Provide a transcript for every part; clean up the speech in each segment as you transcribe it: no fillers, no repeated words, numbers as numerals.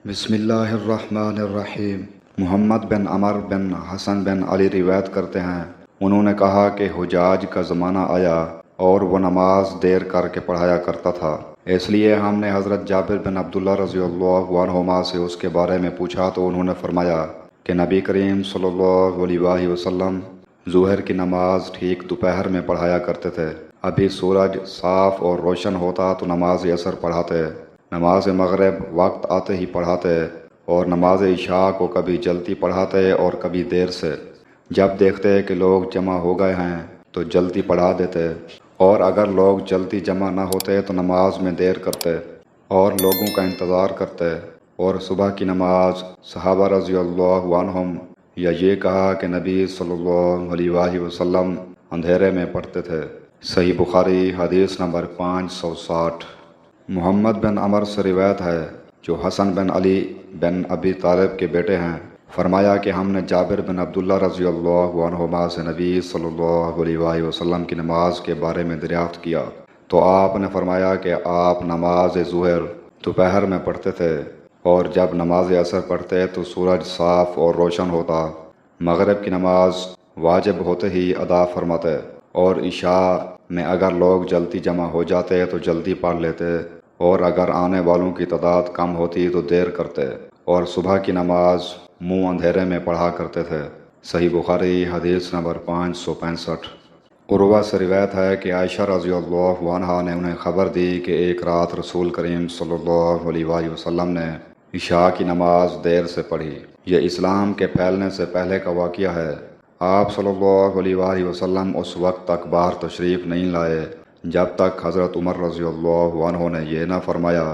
بسم اللہ الرحمن الرحیم۔ محمد بن عمر بن حسن بن علی روایت کرتے ہیں، انہوں نے کہا کہ حجاج کا زمانہ آیا اور وہ نماز دیر کر کے پڑھایا کرتا تھا، اس لیے ہم نے حضرت جابر بن عبداللہ رضی اللہ عنہما سے اس کے بارے میں پوچھا تو انہوں نے فرمایا کہ نبی کریم صلی اللہ علیہ وآلہ وسلم ظہر کی نماز ٹھیک دوپہر میں پڑھایا کرتے تھے، ابھی سورج صاف اور روشن ہوتا تو نماز عصر پڑھاتے، نماز مغرب وقت آتے ہی پڑھاتے اور نماز عشاء کو کبھی جلدی پڑھاتے اور کبھی دیر سے۔ جب دیکھتے کہ لوگ جمع ہو گئے ہیں تو جلدی پڑھا دیتے، اور اگر لوگ جلدی جمع نہ ہوتے تو نماز میں دیر کرتے اور لوگوں کا انتظار کرتے۔ اور صبح کی نماز صحابہ رضی اللہ عنہم یا یہ کہا کہ نبی صلی اللہ علیہ وآلہ وسلم اندھیرے میں پڑھتے تھے۔ صحیح بخاری حدیث نمبر 560۔ محمد بن عمر سے روایت ہے جو حسن بن علی بن ابی طالب کے بیٹے ہیں، فرمایا کہ ہم نے جابر بن عبداللہ رضی اللہ عنہما سے نبی صلی اللہ علیہ وآلہ وسلم کی نماز کے بارے میں دریافت کیا تو آپ نے فرمایا کہ آپ نماز ظہر دوپہر میں پڑھتے تھے، اور جب نماز عصر پڑھتے تو سورج صاف اور روشن ہوتا، مغرب کی نماز واجب ہوتے ہی ادا فرماتے، اور عشاء میں اگر لوگ جلدی جمع ہو جاتے تو جلدی پڑھ لیتے، اور اگر آنے والوں کی تعداد کم ہوتی تو دیر کرتے، اور صبح کی نماز منہ اندھیرے میں پڑھا کرتے تھے۔ صحیح بخاری حدیث نمبر 565۔ عروہ سے روایت ہے کہ عائشہ رضی اللہ عنہا نے انہیں خبر دی کہ ایک رات رسول کریم صلی اللہ علیہ وآلہ وسلم نے عشاء کی نماز دیر سے پڑھی۔ یہ اسلام کے پھیلنے سے پہلے کا واقعہ ہے۔ آپ صلی اللہ علیہ وآلہ وسلم اس وقت تک باہر تشریف نہیں لائے جب تک حضرت عمر رضی اللہ عنہ نے یہ نہ فرمایا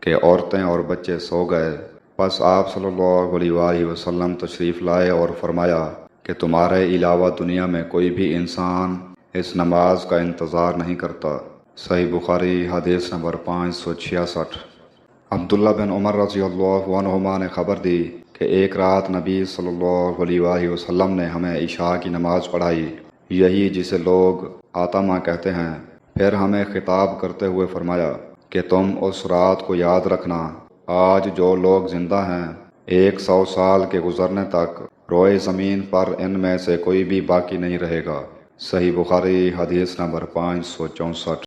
کہ عورتیں اور بچے سو گئے۔ پس آپ صلی اللہ علیہ وآلہ وسلم تشریف لائے اور فرمایا کہ تمہارے علاوہ دنیا میں کوئی بھی انسان اس نماز کا انتظار نہیں کرتا۔ صحیح بخاری حدیث نمبر 566۔ عبداللہ بن عمر رضی اللہ عنہما نے خبر دی کہ ایک رات نبی صلی اللہ علیہ وآلہ وسلم نے ہمیں عشاء کی نماز پڑھائی، یہی جسے لوگ آتما کہتے ہیں۔ پھر ہمیں خطاب کرتے ہوئے فرمایا کہ تم اس رات کو یاد رکھنا، آج جو لوگ زندہ ہیں 100 سال کے گزرنے تک روئے زمین پر ان میں سے کوئی بھی باقی نہیں رہے گا۔ صحیح بخاری حدیث نمبر 564۔